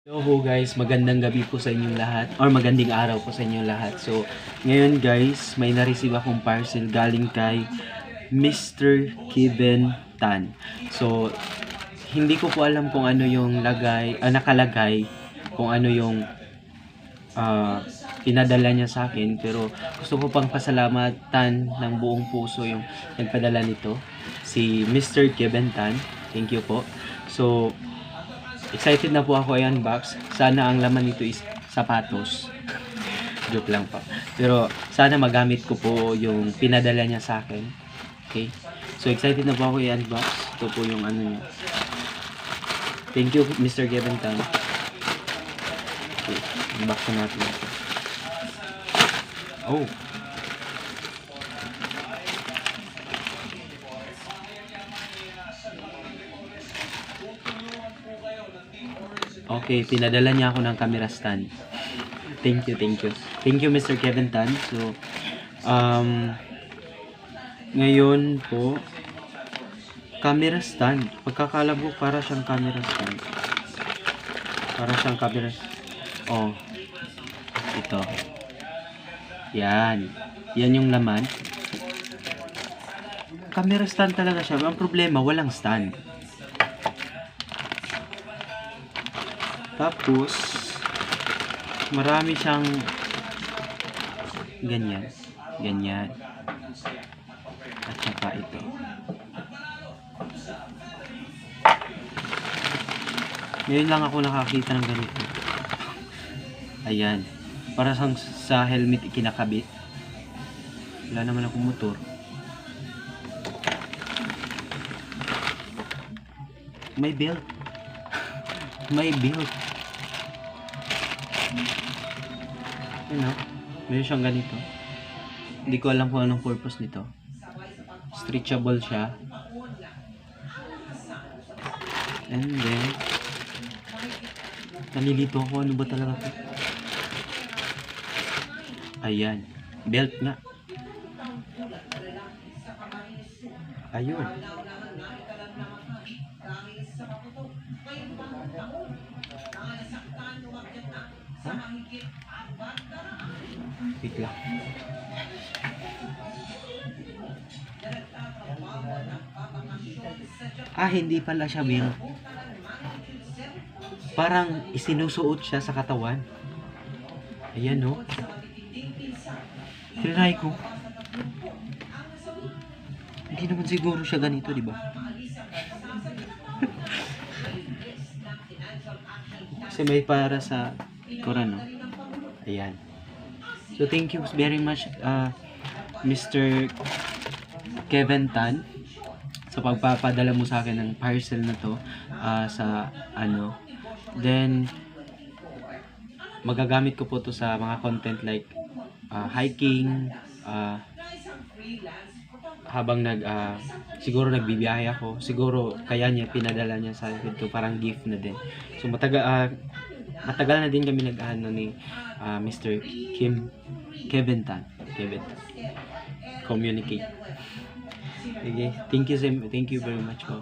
Hello guys, magandang gabi po sa inyong lahat or magandang araw po sa inyong lahat. So, ngayon guys, may na-receive akong parcel galing kay Mr. Kevin Tan. So, hindi ko po alam kung ano yung nakalagay, kung ano yung pinadala niya sa akin, pero gusto ko pang pasalamatan ng buong puso yung nagpadala nito, si Mr. Kevin Tan. Thank you po. So, excited na po ako i-unbox. Sana ang laman nito is sapatos. Joke lang po. Pero sana magamit ko po yung pinadala niya sa akin. Okay? So excited na po ako i-unbox. Ito po yung ano niya. Thank you Mr. Kevin Tan. Okay, unbox na natin ito. Oh. Okay, pinadala niya ako ng camera stand. Thank you, thank you. Thank you, Mr. Kevin Tan. So, ngayon po, camera stand. Pagkakala ko, para siyang camera stand. Para siyang camera. Oh, ito. Yan. Yan yung laman. Camera stand talaga siya. Ang problema, walang stand. Tapos, marami siyang ganyan. Ganyan. At saka ito. Ngayon lang ako nakakita ng ganito. Ayan. Para sa helmet ikinakabit. Wala naman akong motor. May belt. May belt. Yun o. Meron siyang ganito. Hindi ko alam kung anong purpose nito. Stretchable siya. And then, nalilito ako. Ano ba talaga ito? Ayan. Belt nga. Ayun. Huh? Wait lang. Hindi pala siya belt. Parang isinusuot siya sa katawan. Ayan no. Trinay ko. Hindi naman siguro siya ganito, di ba? Kasi may para sa Koran, no? Ayan. So, thank you very much, Mr. Kevin Tan, sa pagpapadala mo sa akin ng parcel na to, sa ano. Then, magagamit ko po to sa mga content like hiking, habang siguro nagbibiyahe ako, siguro kaya niya pinadala niya sa akin to, parang gift na din. So matagal na din kami nag-ano ni Mr. Kevin Tan. Communicate. Okay, thank you very much po.